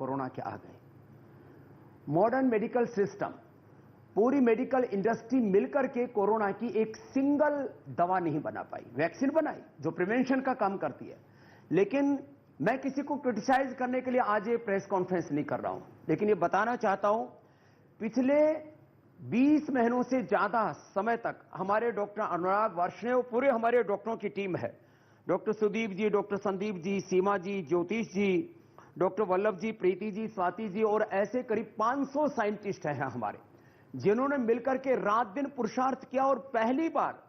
Corona के आ गए। Modern medical system, पूरी मेडिकल इंडस्ट्री मिलकर के कोरोना की एक सिंगल दवा नहीं बना पाई। वैक्सीन बनाई जो प्रिवेंशन का काम करती है, लेकिन मैं किसी को क्रिटिसाइज करने के लिए आज ये प्रेस कॉन्फ्रेंस नहीं कर रहा हूं, लेकिन ये बताना चाहता हूं, पिछले 20 महीनों से ज्यादा समय तक हमारे डॉक्टर अनुराग वार्ष्णेय, पूरे हमारे डॉक्टरों की टीम है, डॉक्टर सुदीप जी, डॉक्टर संदीप जी, सीमा जी, ज्योतिष जी, डॉक्टर वल्लभ जी, प्रीति जी, स्वाति जी और ऐसे करीब 500 साइंटिस्ट हैं हमारे, जिन्होंने मिलकर के रात दिन पुरुषार्थ किया और पहली बार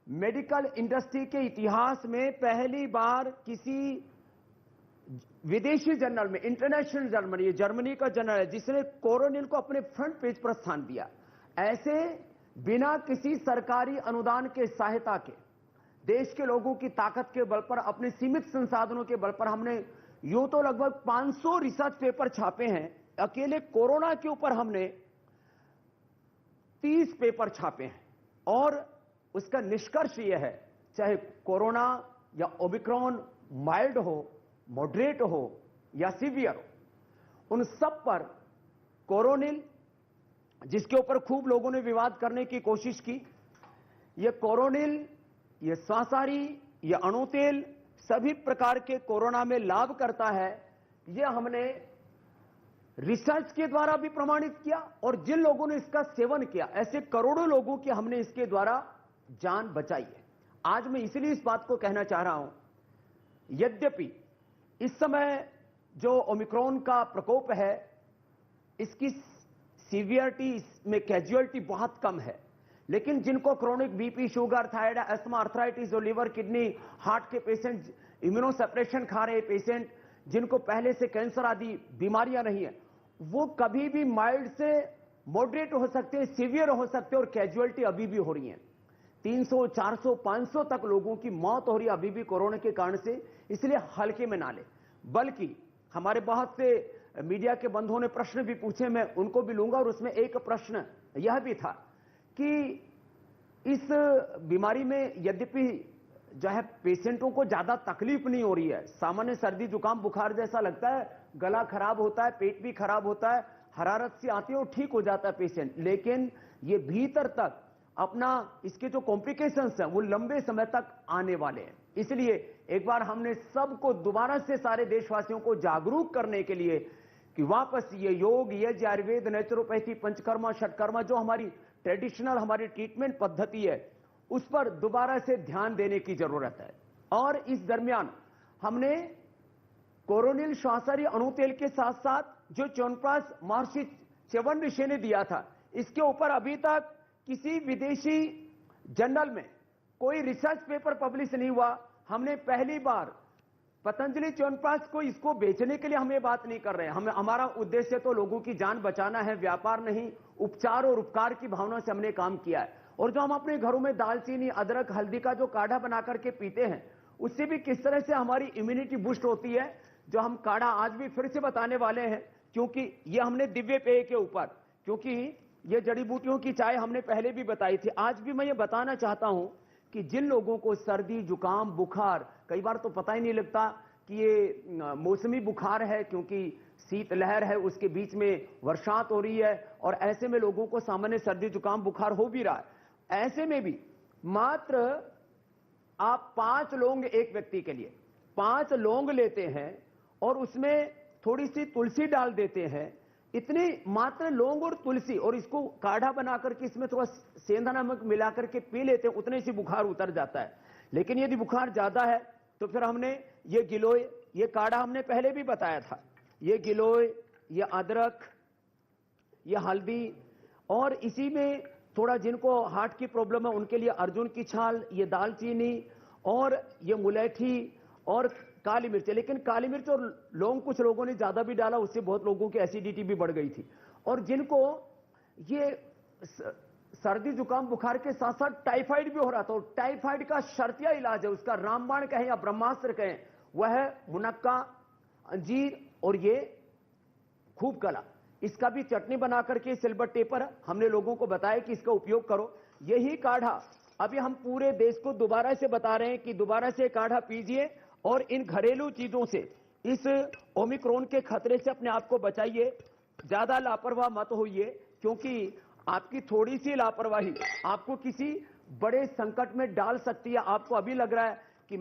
मेडिकल इंडस्ट्री के इतिहास में पहली बार किसी विदेशी जर्नल में, इंटरनेशनल जर्नल, ये जर्मनी का जर्नल है, जिसने कोरोनिल को अपने फ्रंट पेज पर स्थान दिया। ऐसे बिना किसी सरकारी अनुदान के सहायता के, देश के लोगों की ताकत के बल पर, अपने सीमित संसाधनों के बल पर हमने यूं तो लगभग 500 रिसर्च पेपर छापे हैं। अकेले कोरोना के ऊपर हमने 30 पेपर छापे हैं और उसका निष्कर्ष यह है, चाहे कोरोना या ओमिक्रॉन माइल्ड हो, मॉडरेट हो या सीवियर हो, उन सब पर कोरोनिल, जिसके ऊपर खूब लोगों ने विवाद करने की कोशिश की, यह कोरोनिल, यह सांसारी, यह अणु तेल सभी प्रकार के कोरोना में लाभ करता है। यह हमने रिसर्च के द्वारा भी प्रमाणित किया और जिन लोगों ने इसका सेवन किया, ऐसे करोड़ों लोगों की हमने इसके द्वारा जान बचाई है। आज मैं इसलिए इस बात को कहना चाह रहा हूं, यद्यपि इस समय जो ओमिक्रॉन का प्रकोप है, इसकी सीवियरिटी, इसमें कैजुअलिटी बहुत कम है, लेकिन जिनको chronic BP, sugar, thyroid, asthma, arthritis और लिवर, किडनी, हार्ट के पेशेंट, इम्यूनोसप्रेशन खा रहे पेशेंट, जिनको पहले से कैंसर आदि बीमारियां नहीं है, वो कभी भी माइल्ड से मॉडरेट हो सकते हैं, सीवियर हो सकते हैं और कैजुअलिटी अभी भी हो रही है। 300, 400, 500 तक लोगों की मौत हो रही है अभी भी कोरोना के कारण से। इसलिए हल्के में ना ले, बल्कि हमारे बहुत से मीडिया के बंधुओं ने प्रश्न भी पूछे, मैं उनको भी लूंगा। और उसमें एक प्रश्न यह भी था कि इस बीमारी में यद्यपि जो है पेशेंटों को ज्यादा तकलीफ नहीं हो रही है, सामान्य सर्दी जुकाम बुखार जैसा लगता है, गला खराब होता है, पेट भी खराब होता है, हरारत सी आती है और ठीक हो जाता है पेशेंट, लेकिन ये भीतर तक अपना इसके जो कॉम्प्लिकेशंस हैं वो लंबे समय तक आने वाले हैं। इसलिए एक बार हमने सबको दोबारा से, सारे देशवासियों को जागरूक करने के लिए कि वापस ये योग, ये आयुर्वेद, नेचुरोपैथी, पंचकर्मा, षटकर्मा, जो हमारी ट्रेडिशनल हमारी ट्रीटमेंट पद्धति है, उस पर दोबारा से ध्यान देने की जरूरत है। और इस दरमियान हमने कोरोनिल, श्वासरी, अणु तेल के साथ साथ जो च्यवनप्राश महर्षि च्यवन ऋषि ने दिया था, इसके ऊपर अभी तक किसी विदेशी जर्नल में कोई रिसर्च पेपर पब्लिश नहीं हुआ। हमने पहली बार पतंजलि च्यवनप्राश को इसको बेचने के लिए हम ये बात नहीं कर रहे हैं। हमारा उद्देश्य तो लोगों की जान बचाना है, व्यापार नहीं। उपचार और उपकार की भावना से हमने काम किया है। और जो हम अपने घरों में दालचीनी, अदरक, हल्दी का जो काढ़ा बना करके पीते हैं, उससे भी किस तरह से हमारी इम्यूनिटी बूस्ट होती है, जो हम काढ़ा आज भी फिर से बताने वाले हैं, क्योंकि ये हमने दिव्य पेय के ऊपर, क्योंकि ये जड़ी बूटियों की चाय हमने पहले भी बताई थी, आज भी मैं ये बताना चाहता हूं कि जिन लोगों को सर्दी, जुकाम, बुखार, कई बार तो पता ही नहीं लगता कि ये मौसमी बुखार है, क्योंकि शीतलहर है, उसके बीच में वर्षात हो रही है, और ऐसे में लोगों को सामान्य सर्दी, जुकाम, बुखार हो भी रहा है। ऐसे में भी मात्र आप 5 लौंग एक व्यक्ति के लिए 5 लौंग लेते हैं और उसमें थोड़ी सी तुलसी डाल देते हैं, इतनी मात्र लौंग और तुलसी, और इसको काढ़ा बनाकर के इसमें थोड़ा सेंधा नमक मिलाकर के पी लेते हैं, उतने से बुखार उतर जाता है। लेकिन यदि बुखार ज्यादा है तो फिर हमने ये गिलोय, ये काढ़ा हमने पहले भी बताया था, ये गिलोय, ये अदरक, ये हल्दी, और इसी में थोड़ा जिनको हार्ट की प्रॉब्लम है उनके लिए अर्जुन की छाल, ये दालचीनी, और ये मुलैठी और काली मिर्च। लेकिन काली मिर्च और लौंग कुछ लोगों ने ज्यादा भी डाला, उससे बहुत लोगों की एसिडिटी भी बढ़ गई थी। और जिनको ये सर्दी, जुकाम, बुखार के साथ साथ टाइफाइड भी हो रहा था, और टाइफाइड का शर्तिया इलाज है, उसका रामबाण कहें या ब्रह्मास्त्र कहें, वह है मुनक्का, अंजीर और ये खूब कला। इसका भी चटनी बना करके सिलबट्टे पर हमने लोगों को बताया कि इसका उपयोग करो। यही काढ़ा अभी हम पूरे देश को दोबारा से बता रहे हैं कि दोबारा से काढ़ा पीजिए, और इन घरेलू चीजों से इस ओमिक्रॉन के खतरे से अपने आप को बचाइए, ज्यादा लापरवाह मत होइए, क्योंकि आपकी थोड़ी सी लापरवाही आपको किसी बड़े संकट में डाल सकती है। आपको अभी लग रहा है कि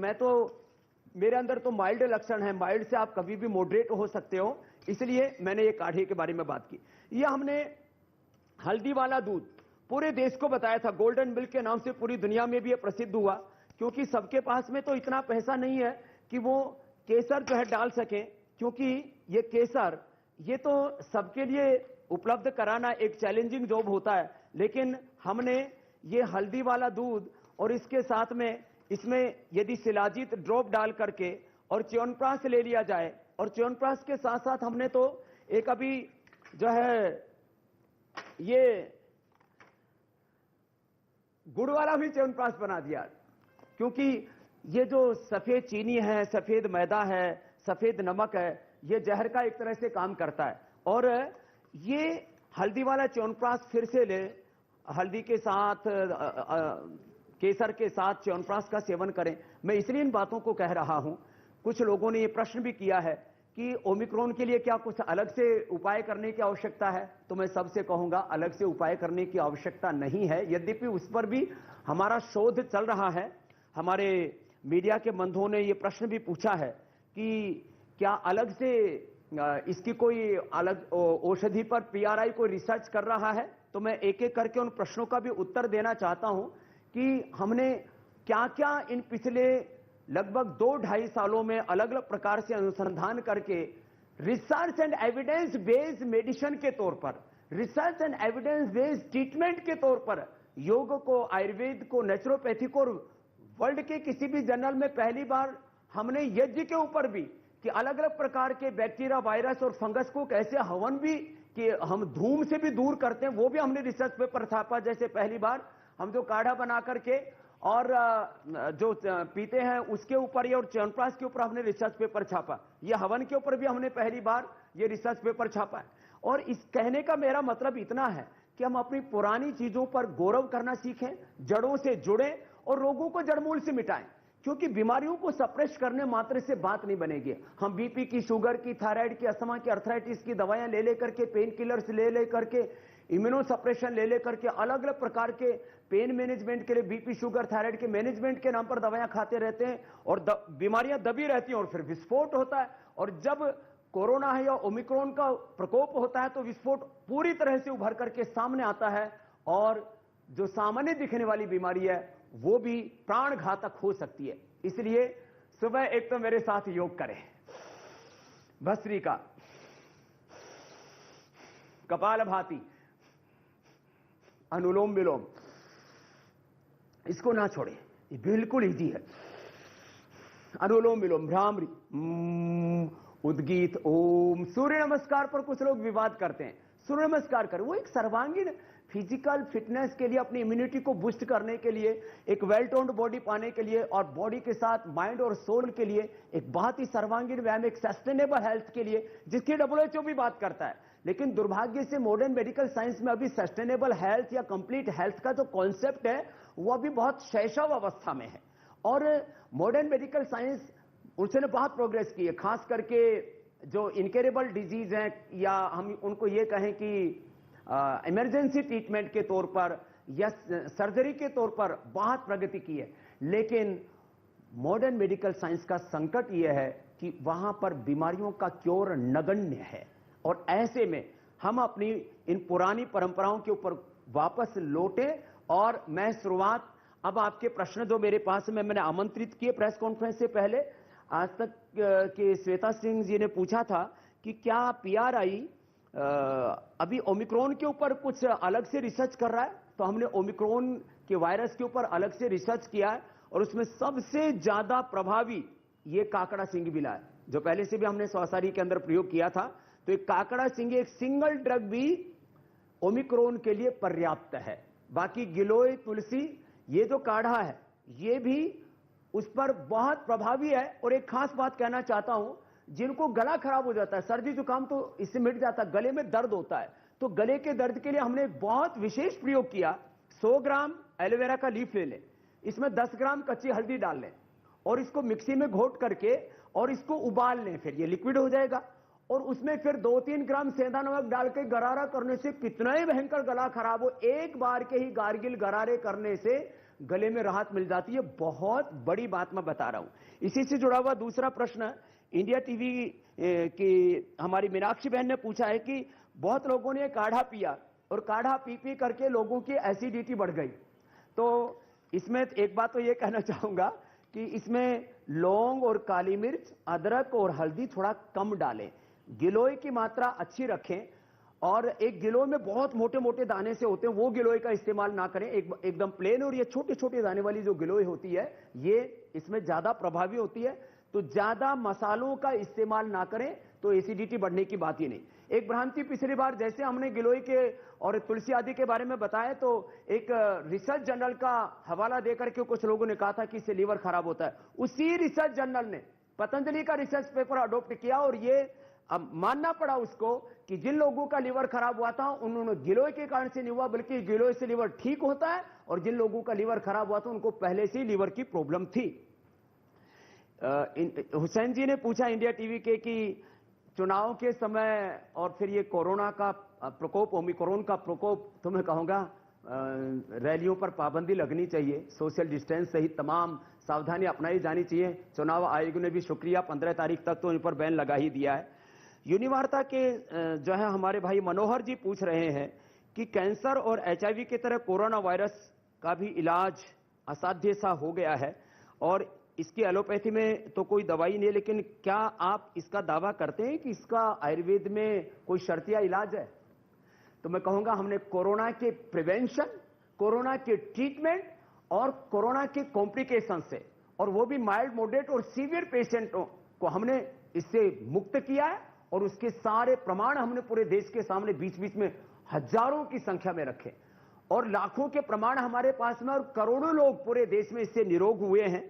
मेरे अंदर तो माइल्ड लक्षण है, माइल्ड से आप कभी भी मॉडरेट हो सकते हो, इसलिए मैंने ये काढ़े के बारे में बात की। ये हमने हल्दी वाला दूध पूरे देश को बताया था, गोल्डन मिल्क के नाम से पूरी दुनिया में भी ये प्रसिद्ध हुआ, क्योंकि सबके पास में तो इतना पैसा नहीं है कि वो केसर जो है डाल सके, क्योंकि ये केसर ये तो सबके लिए उपलब्ध कराना एक चैलेंजिंग जॉब होता है। लेकिन हमने ये हल्दी वाला दूध और इसके साथ में इसमें यदि शिलाजीत ड्रॉप डाल करके और च्यवनप्राश ले लिया जाए, और च्यवनप्राश के साथ साथ हमने तो एक अभी जो है ये गुड़ वाला भी च्यवनप्राश बना दिया, क्योंकि ये जो सफेद चीनी है, सफेद मैदा है, सफेद नमक है, ये जहर का एक तरह से काम करता है। और ये हल्दी वाला च्यवनप्राश फिर से ले, हल्दी के साथ केसर के साथ च्यवनप्राश का सेवन करें। मैं इसलिए इन बातों को कह रहा हूं, कुछ लोगों ने ये प्रश्न भी किया है कि ओमिक्रॉन के लिए क्या कुछ अलग से उपाय करने की आवश्यकता है, तो मैं सबसे कहूंगा अलग से उपाय करने की आवश्यकता नहीं है। यद्यपि उस पर भी हमारा शोध चल रहा है। हमारे मीडिया के बंधुओं ने ये प्रश्न भी पूछा है कि क्या अलग से इसकी कोई अलग औषधि पर पीआरआई कोई रिसर्च कर रहा है, तो मैं एक एक करके उन प्रश्नों का भी उत्तर देना चाहता हूं कि हमने क्या क्या इन पिछले लगभग 2-2.5 सालों में अलग अलग प्रकार से अनुसंधान करके research and evidence based medicine के तौर पर, research and evidence based treatment के तौर पर योग को, आयुर्वेद को, नेचुरोपैथी को वर्ल्ड के किसी भी जर्नल में पहली बार हमने यज्ञ के ऊपर भी कि अलग अलग प्रकार के बैक्टीरिया, वायरस और फंगस को कैसे हवन भी कि हम धूम से भी दूर करते हैं, वो भी हमने रिसर्च पेपर छापा। जैसे पहली बार हम जो काढ़ा बना करके और जो पीते हैं उसके ऊपर और च्यवनप्राश के ऊपर हमने रिसर्च पेपर छापा, ये हवन के ऊपर भी हमने पहली बार ये रिसर्च पेपर छापा है। और इस कहने का मेरा मतलब इतना है कि हम अपनी पुरानी चीजों पर गौरव करना सीखें, जड़ों से जुड़े और रोगों को जड़मूल से मिटाएं, क्योंकि बीमारियों को सप्रेस करने मात्र से बात नहीं बनेगी। हम बीपी की, शुगर की, थायराइड की, अस्थमा की, अर्थराइटिस की दवाइयां ले लेकर के, पेन किलर्स ले करके, इम्यूनो सप्रेशन ले लेकर के, अलग अलग प्रकार के पेन मैनेजमेंट के लिए, बीपी, शुगर, थायराइड के मैनेजमेंट के नाम पर दवाइयां खाते रहते हैं और बीमारियां दबी रहती हैं और फिर विस्फोट होता है। और जब कोरोना है या ओमिक्रॉन का प्रकोप होता है तो विस्फोट पूरी तरह से उभर करके सामने आता है और जो सामान्य दिखने वाली बीमारी है वो भी प्राण घातक हो सकती है। इसलिए सुबह एक तो मेरे साथ योग करें, भस्त्रिका, कपालभाति, अनुलोम विलोम, इसको ना छोड़े, ये बिल्कुल इजी है। अनुलोम विलोम, भ्रामरी, उद्गीत, ओम। सूर्य नमस्कार पर कुछ लोग विवाद करते हैं, सूर्य नमस्कार करें, वो एक सर्वांगीण फिजिकल फिटनेस के लिए, अपनी इम्यूनिटी को बूस्ट करने के लिए, एक वेल टोन्ड बॉडी पाने के लिए और बॉडी के साथ माइंड और सोल के लिए एक बहुत ही सर्वांगीण व्यायाम, एक सस्टेनेबल हेल्थ के लिए, जिसकी WHO भी बात करता है। लेकिन दुर्भाग्य से मॉडर्न मेडिकल साइंस में अभी सस्टेनेबल हेल्थ या कंप्लीट हेल्थ का जो कॉन्सेप्ट है वो अभी बहुत शैशव अवस्था में है। और मॉडर्न मेडिकल साइंस उसने बहुत प्रोग्रेस की है, खास करके जो इनकेरेबल डिजीज हैं या हम उनको ये कहें कि इमरजेंसी ट्रीटमेंट के तौर पर या सर्जरी के तौर पर बहुत प्रगति की है। लेकिन मॉडर्न मेडिकल साइंस का संकट यह है कि वहां पर बीमारियों का क्योर नगण्य है और ऐसे में हम अपनी इन पुरानी परंपराओं के ऊपर वापस लौटे। और मैं शुरुआत अब आपके प्रश्न जो मेरे पास में मैंने आमंत्रित किए प्रेस कॉन्फ्रेंस से पहले, आज तक के श्वेता सिंह जी ने पूछा था कि क्या पीआरआई अभी ओमिक्रॉन के ऊपर कुछ अलग से रिसर्च कर रहा है, तो हमने ओमिक्रॉन के वायरस के ऊपर अलग से रिसर्च किया है और उसमें सबसे ज्यादा प्रभावी ये काकड़ा सिंह है, जो पहले से भी हमने स्वासारी के अंदर प्रयोग किया था। तो एक काकड़ा सिंह एक सिंगल ड्रग भी ओमिक्रॉन के लिए पर्याप्त है। बाकी गिलोय, तुलसी, ये जो काढ़ा है ये भी उस पर बहुत प्रभावी है। और एक खास बात कहना चाहता हूं, जिनको गला खराब हो जाता है, सर्दी जुकाम तो इससे मिट जाता है, गले में दर्द होता है, तो गले के दर्द के लिए हमने एक बहुत विशेष प्रयोग किया। 100 ग्राम एलोवेरा का लीफ ले लें, इसमें 10 ग्राम कच्ची हल्दी डाल लें और इसको मिक्सी में घोट करके और इसको उबाल लें, फिर ये लिक्विड हो जाएगा और उसमें फिर 2-3 ग्राम सेंधा नमक डाल के गरारा करने से कितना ही भयंकर गला खराब हो, एक बार के ही गार्गिल गरारे करने से गले में राहत मिल जाती है। बहुत बड़ी बात मैं बता रहा हूं। इसी से जुड़ा हुआ दूसरा प्रश्न इंडिया टीवी की हमारी मीनाक्षी बहन ने पूछा है कि बहुत लोगों ने काढ़ा पिया और काढ़ा पी पी करके लोगों की एसिडिटी बढ़ गई। तो इसमें एक बात तो ये कहना चाहूंगा कि इसमें लौंग और काली मिर्च, अदरक और हल्दी थोड़ा कम डालें, गिलोय की मात्रा अच्छी रखें और एक गिलोय में बहुत मोटे मोटे दाने से होते हैं वो गिलोय का इस्तेमाल ना करें, एकदम प्लेन और ये छोटे छोटे दाने वाली जो गिलोय होती है ये इसमें ज्यादा प्रभावी होती है। तो ज्यादा मसालों का इस्तेमाल ना करें तो एसिडिटी बढ़ने की बात ही नहीं। एक भ्रांति पिछली बार जैसे हमने गिलोय के और तुलसी आदि के बारे में बताया तो एक रिसर्च जर्नल का हवाला देकर के कुछ लोगों ने कहा था कि इससे लीवर खराब होता है। उसी रिसर्च जर्नल ने पतंजलि का रिसर्च पेपर अडॉप्ट किया और ये अब मानना पड़ा उसको कि जिन लोगों का लीवर खराब हुआ था उन्होंने गिलोय के कारण से नहीं हुआ बल्कि गिलोय से लीवर ठीक होता है, और जिन लोगों का लीवर खराब हुआ था उनको पहले से ही लीवर की प्रॉब्लम थी। हुसैन जी ने पूछा इंडिया टीवी के कि चुनाव के समय और फिर ये कोरोना का प्रकोप, ओमिक्रॉन का प्रकोप, तो मैं कहूंगा रैलियों पर पाबंदी लगनी चाहिए, सोशल डिस्टेंस सहित तमाम सावधानी अपनाई जानी चाहिए। चुनाव आयोग ने भी शुक्रिया 15 तारीख तक तो इन पर बैन लगा ही दिया है। यूनिवार्ता के जो है हमारे भाई मनोहर जी पूछ रहे हैं कि कैंसर और HIV की तरह कोरोना वायरस का भी इलाज असाध्य सा हो गया है और इसकी एलोपैथी में तो कोई दवाई नहीं है, लेकिन क्या आप इसका दावा करते हैं कि इसका आयुर्वेद में कोई शर्तिया इलाज है? तो मैं कहूंगा हमने कोरोना के प्रिवेंशन, कोरोना के ट्रीटमेंट और कोरोना के कॉम्प्लिकेशन से, और वो भी माइल्ड, मॉडरेट और सीवियर पेशेंटों को हमने इससे मुक्त किया है और उसके सारे प्रमाण हमने पूरे देश के सामने बीच बीच में हजारों की संख्या में रखे और लाखों के प्रमाण हमारे पास में, और करोड़ों लोग पूरे देश में इससे निरोग हुए हैं।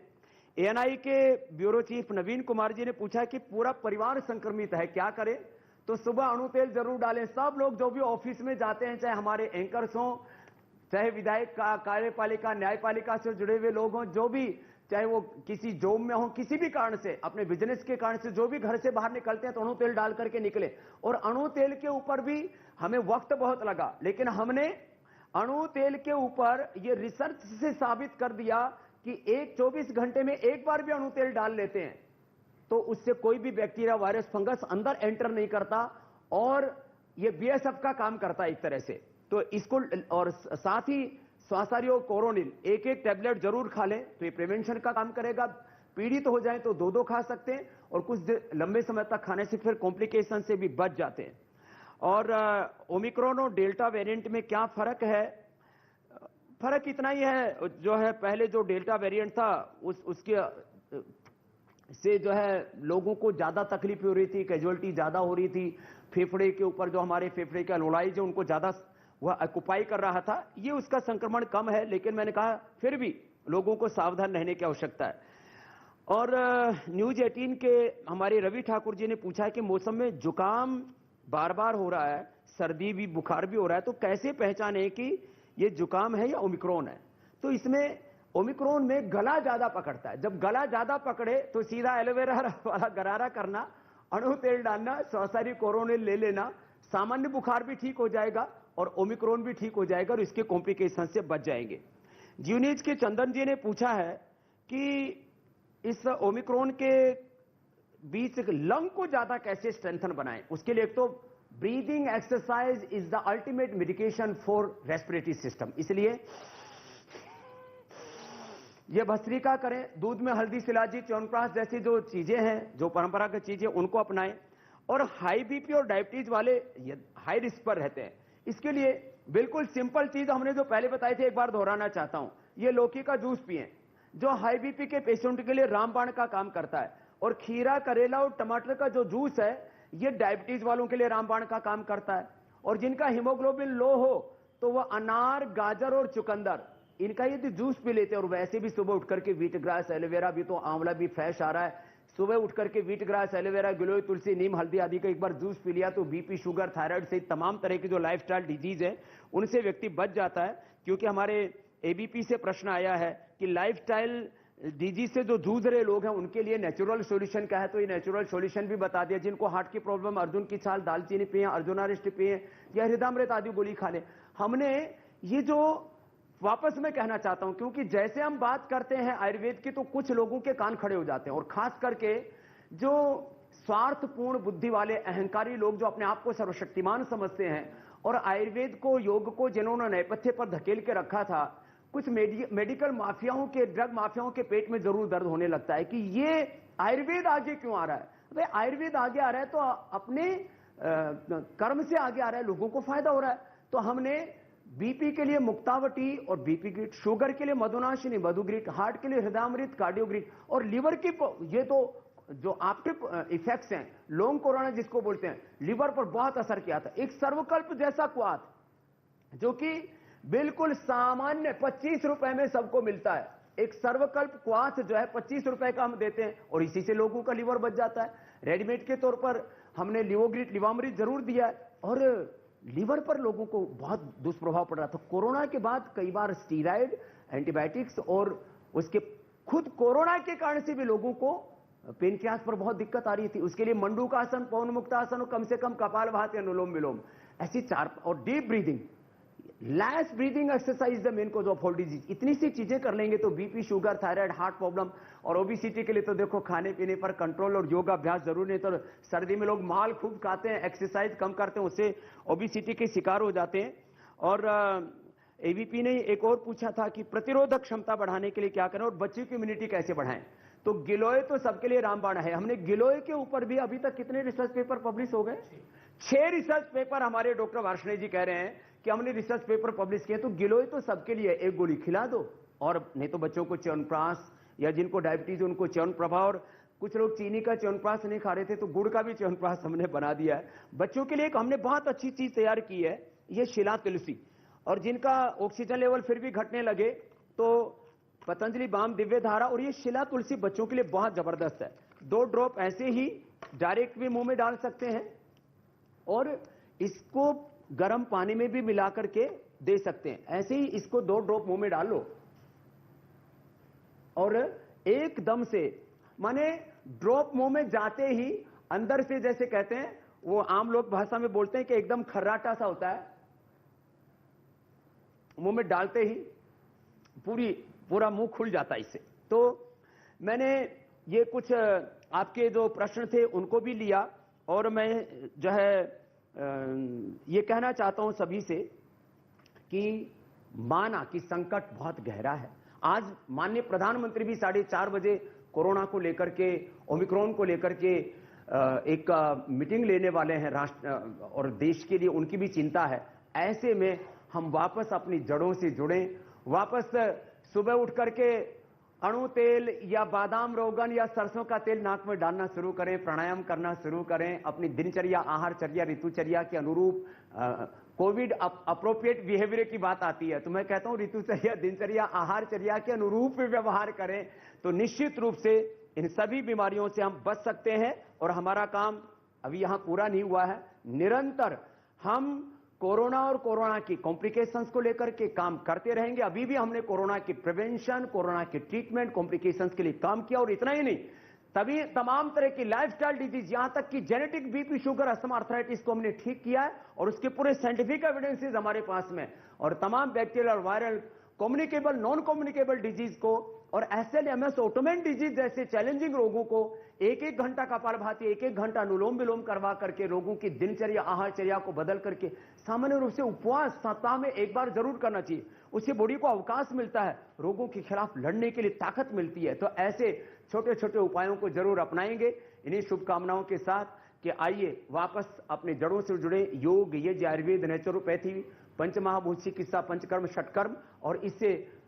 ANI के ब्यूरो चीफ नवीन कुमार जी ने पूछा कि पूरा परिवार संक्रमित है, क्या करें? तो सुबह अणु तेल जरूर डालें। सब लोग जो भी ऑफिस में जाते हैं, चाहे हमारे एंकर्स हों, चाहे विधायक कार्यपालिका न्यायपालिका से जुड़े हुए लोग हों, जो भी, चाहे वो किसी जॉब में हो, किसी भी कारण से, अपने बिजनेस के कारण से जो भी घर से बाहर निकलते हैं तो अणु तेल डाल करके निकले। और अणु तेल के ऊपर भी हमें वक्त बहुत लगा, लेकिन हमने अणु तेल के ऊपर ये रिसर्च से साबित कर दिया कि 24 घंटे में एक बार भी अणु तेल डाल लेते हैं तो उससे कोई भी बैक्टीरिया, वायरस, फंगस अंदर एंटर नहीं करता और ये BSF का काम करता है एक तरह से। तो इसको, और साथ ही स्वासारियो कोरोनिल एक टैबलेट जरूर खा लें तो ये प्रिवेंशन का काम करेगा। पीड़ित हो जाए तो 2 खा सकते हैं और कुछ लंबे समय तक खाने से फिर कॉम्प्लिकेशन से भी बच जाते हैं। और ओमिक्रॉन और डेल्टा वेरिएंट में क्या फर्क है? फर्क इतना ही है, जो है पहले जो डेल्टा वेरिएंट था उसके से जो है लोगों को ज्यादा तकलीफ हो रही थी, कैजुअलिटी ज्यादा हो रही थी, फेफड़े के ऊपर जो हमारे फेफड़े का लोलाइज है उनको ज्यादा वह ऑक्युपाई कर रहा था। ये उसका संक्रमण कम है, लेकिन मैंने कहा फिर भी लोगों को सावधान रहने की आवश्यकता है। और न्यूज 18 के हमारे रवि ठाकुर जी ने पूछा है कि मौसम में जुकाम बार बार हो रहा है, सर्दी भी, बुखार भी हो रहा है, तो कैसे पहचाने कि ये जुकाम है या ओमिक्रॉन है? तो इसमें ओमिक्रॉन में गला ज्यादा पकड़ता है। जब गला ज्यादा पकड़े तो सीधा एलोवेरा वाला गरारा करना, अणु तेल डालना, स्वासारी कोरोनिल ले लेना, सामान्य बुखार भी ठीक हो जाएगा और ओमिक्रॉन भी ठीक हो जाएगा और इसके कॉम्प्लिकेशन से बच जाएंगे। जीवनीज के चंदन जी ने पूछा है कि इस ओमिक्रॉन के बीच लंग को ज्यादा कैसे स्ट्रेंथन बनाएं। उसके लिए एक तो breathing exercise is the ultimate medication for respiratory system, इसलिए यह भस्त्रिका करें, दूध में हल्दी, शिलाजीत, च्यवनप्राश जैसी जो चीजें हैं, जो परंपरागत चीजें, उनको अपनाएं। और हाई बीपी और डायबिटीज वाले हाई रिस्क पर रहते हैं, इसके लिए बिल्कुल सिंपल चीज हमने जो पहले बताई थी एक बार दोहराना चाहता हूं। ये लौकी का जूस पिएं जो हाई बीपी के पेशेंट के लिए रामबाण का काम करता है, और खीरा, करेला और टमाटर का जो जूस है ये डायबिटीज वालों के लिए रामबाण का काम करता है। और जिनका हीमोग्लोबिन लो हो तो वह अनार, गाजर और चुकंदर, इनका यदि जूस पी लेते हैं, और वैसे भी सुबह उठ करके व्हीट ग्रास, एलोवेरा भी, तो आंवला भी फ्रेश आ रहा है, सुबह उठ करके व्हीट ग्रास, एलोवेरा, गिलोय, तुलसी, नीम, हल्दी आदि का एक बार जूस पी लिया तो बीपी, शुगर, थायराइड से तमाम तरह की जो लाइफस्टाइल डिजीज है उनसे व्यक्ति बच जाता है। क्योंकि हमारे ABP से प्रश्न आया है कि लाइफस्टाइल डीजी से जो जूझ रहे लोग हैं उनके लिए नेचुरल सॉल्यूशन क्या है, तो ये नेचुरल सॉल्यूशन भी बता दिया। जिनको हार्ट की प्रॉब्लम, अर्जुन की छाल, दालचीनी पिए, अर्जुनारिष्ट पिए या हृदयामृत आदि गोली खा ले। हमने ये जो वापस मैं कहना चाहता हूं, क्योंकि जैसे हम बात करते हैं आयुर्वेद की तो कुछ लोगों के कान खड़े हो जाते हैं, और खास करके जो स्वार्थपूर्ण बुद्धि वाले अहंकारी लोग जो अपने आप को सर्वशक्तिमान समझते हैं, और आयुर्वेद को, योग को जिन्होंने नेपथ्य पर धकेल के रखा था, कुछ मेडिकल माफियाओं के, ड्रग माफियाओं के पेट में जरूर दर्द होने लगता है कि ये आयुर्वेद आगे क्यों आ रहा है। भाई आयुर्वेद आगे आ रहा है तो अपने कर्म से आगे आ रहा है, लोगों को फायदा हो रहा है। तो हमने बीपी के लिए मुक्तावटी और बीपी ग्रिट, शुगर के लिए मधुनाशिनी मधुग्रिट, हार्ट के लिए हृदयामृत कार्डियोग्रिट, और लिवर की ये तो जो आफ्टर इफेक्ट्स हैं, लॉन्ग कोरोना जिसको बोलते हैं, लिवर पर बहुत असर किया था। एक सर्वकल्प जैसा क्वाथ जो कि बिल्कुल सामान्य 25 रुपए में सबको मिलता है, एक सर्वकल्प क्वाथ जो है 25 रुपए का हम देते हैं, और इसी से लोगों का लिवर बच जाता है। रेडीमेड के तौर पर हमने लिवोग्रिट, लिवामृत जरूर दिया है, और लिवर पर लोगों को बहुत दुष्प्रभाव पड़ रहा था। कोरोना के बाद कई बार स्टीराइड, एंटीबायोटिक्स, और उसके खुद कोरोना के कारण से भी लोगों को पेनक्रियास पर बहुत दिक्कत आ रही थी। उसके लिए मंडूकासन, पवन मुक्तासन, और कम से कम कपालभाति, अनुलोम विलोम, ऐसी 4, और deep breathing, less breathing exercise the main cause of all disease. इतनी सी चीजें कर लेंगे तो BP, sugar, thyroid, heart problem और ओबेसिटी के लिए तो देखो खाने पीने पर कंट्रोल और योगाभ्यास जरूर। नहीं तो सर्दी में लोग माल खूब खाते हैं, एक्सरसाइज कम करते हैं, उससे ओबेसिटी के शिकार हो जाते हैं। और एबीपी ने एक और पूछा था कि प्रतिरोधक क्षमता बढ़ाने के लिए क्या करें और बच्चों की इम्यूनिटी कैसे बढ़ाएं। तो गिलोय तो सबके लिए रामबाण है। हमने गिलोय के ऊपर भी अभी तक कितने रिसर्च पेपर पब्लिश हो गए? 6 रिसर्च पेपर हमारे डॉक्टर वार्ष्णेय जी कह रहे हैं कि हमने रिसर्च पेपर पब्लिश किए। तो गिलोय तो सबके लिए, एक गोली खिला दो, और नहीं तो बच्चों को च्यवनप्राश, या जिनको डायबिटीज उनको च्यवनप्रभा, और कुछ लोग चीनी का च्यवनप्राश नहीं खा रहे थे तो गुड़ का भी च्यवनप्राश हमने बना दिया है। बच्चों के लिए एक हमने बहुत अच्छी चीज तैयार की है, ये शिला तुलसी। और जिनका ऑक्सीजन लेवल फिर भी घटने लगे तो पतंजलि बाम दिव्य धारा और ये शिला तुलसी बच्चों के लिए बहुत जबरदस्त है। 2 ड्रॉप ऐसे ही डायरेक्ट भी मुंह में डाल सकते हैं, और इसको गर्म पानी में भी मिला करके दे सकते हैं। ऐसे ही इसको 2 ड्रॉप मुंह में डाल लो, और एकदम से, माने ड्रॉप मुंह में जाते ही अंदर से, जैसे कहते हैं वो आम लोग भाषा में बोलते हैं कि एकदम खर्राटा सा होता है, मुंह में डालते ही पूरा मुंह खुल जाता है इससे। तो मैंने ये कुछ आपके जो प्रश्न थे उनको भी लिया, और मैं जो है ये कहना चाहता हूं सभी से कि माना कि संकट बहुत गहरा है। आज माननीय प्रधानमंत्री भी 4:30 बजे कोरोना को लेकर के, ओमिक्रॉन को लेकर के एक मीटिंग लेने वाले हैं राष्ट्र और देश के लिए, उनकी भी चिंता है। ऐसे में हम वापस अपनी जड़ों से जुड़ें, वापस सुबह उठ करके अणु तेल या बादाम रोगन या सरसों का तेल नाक में डालना शुरू करें, प्राणायाम करना शुरू करें, अपनी दिनचर्या, आहारचर्या, ऋतुचर्या के अनुरूप। कोविड अप्रोप्रिएट बिहेवियर की बात आती है, तो मैं कहता हूं ऋतुचर्या, दिनचर्या, आहारचर्या के अनुरूप व्यवहार करें, तो निश्चित रूप से इन सभी बीमारियों से हम बच सकते हैं। और हमारा काम अभी यहां पूरा नहीं हुआ है, निरंतर हम कोरोना और कोरोना की कॉम्प्लिकेशंस को लेकर के काम करते रहेंगे। अभी भी हमने कोरोना की प्रिवेंशन, कोरोना की ट्रीटमेंट, कॉम्प्लिकेशंस के लिए काम किया, और इतना ही नहीं, तभी तमाम तरह की लाइफस्टाइल डिजीज, यहां तक कि genetic BP, sugar, asthma, arthritis को हमने ठीक किया है, और उसके पूरे साइंटिफिक एविडेंसेस हमारे पास में। और तमाम बैक्टीरियल और viral, communicable, non communicable disease को, और एसएलएमएस, ऑटोमेन डिजीज जैसे चैलेंजिंग रोगों को 1-1 घंटा कपालभाति, 1-1 घंटा अनुलोम विलोम करवा करके लोगों की दिनचर्या, आहारचर्या को बदल करके, सामान्य रूप से उपवास सप्ताह में 1 बार जरूर करना चाहिए। उससे बॉडी को अवकाश मिलता है, रोगों के खिलाफ लड़ने के लिए ताकत मिलती है। तो ऐसे छोटे छोटे उपायों को जरूर अपनाएंगे। इन्हीं शुभकामनाओं के साथ कि आइए वापस अपने जड़ों से जुड़े। योग, यज्ञ, आयुर्वेद, नेचुरोपैथी, पंचमहाभूत चिकित्सा, पंचकर्म, षटकर्म, और इससे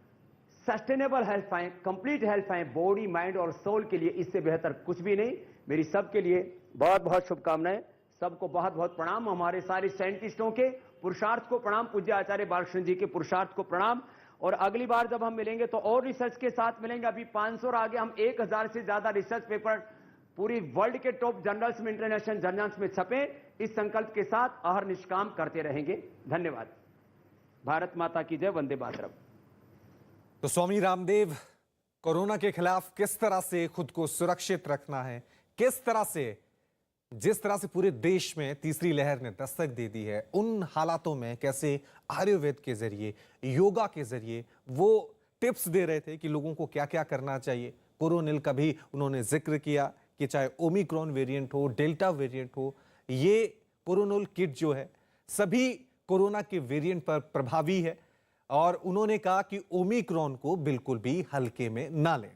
सस्टेनेबल हेल्थ पाएं, कंप्लीट हेल्थ पाएं, बॉडी, माइंड और सोल के लिए। इससे बेहतर कुछ भी नहीं। मेरी सबके लिए बहुत बहुत शुभकामनाएं, सबको बहुत बहुत प्रणाम। हमारे सारे साइंटिस्टों के पुरुषार्थ को प्रणाम, पूज्य आचार्य बालकृष्ण जी के पुरुषार्थ को प्रणाम। और अगली बार जब हम मिलेंगे तो और रिसर्च के साथ मिलेंगे। अभी 500 और आगे हम 1000 से ज्यादा रिसर्च पेपर पूरी वर्ल्ड के टॉप जर्नल्स में, इंटरनेशनल जर्नल्स में छपे। इस संकल्प के साथ अहर निष्काम करते रहेंगे। धन्यवाद। भारत माता की जय, वंदे मातरम। तो स्वामी रामदेव कोरोना के खिलाफ किस तरह से खुद को सुरक्षित रखना है, किस तरह से, जिस तरह से पूरे देश में तीसरी लहर ने दस्तक दे दी है, उन हालातों में कैसे आयुर्वेद के जरिए, योगा के जरिए वो टिप्स दे रहे थे कि लोगों को क्या क्या करना चाहिए। कोरोनिल का भी उन्होंने जिक्र किया कि चाहे ओमिक्रॉन वेरिएंट हो, डेल्टा वेरिएंट हो, ये कोरोनिल किट जो है सभी कोरोना के वेरिएंट पर प्रभावी है और उन्होंने कहा कि ओमिक्रॉन को बिल्कुल भी हल्के में ना लें।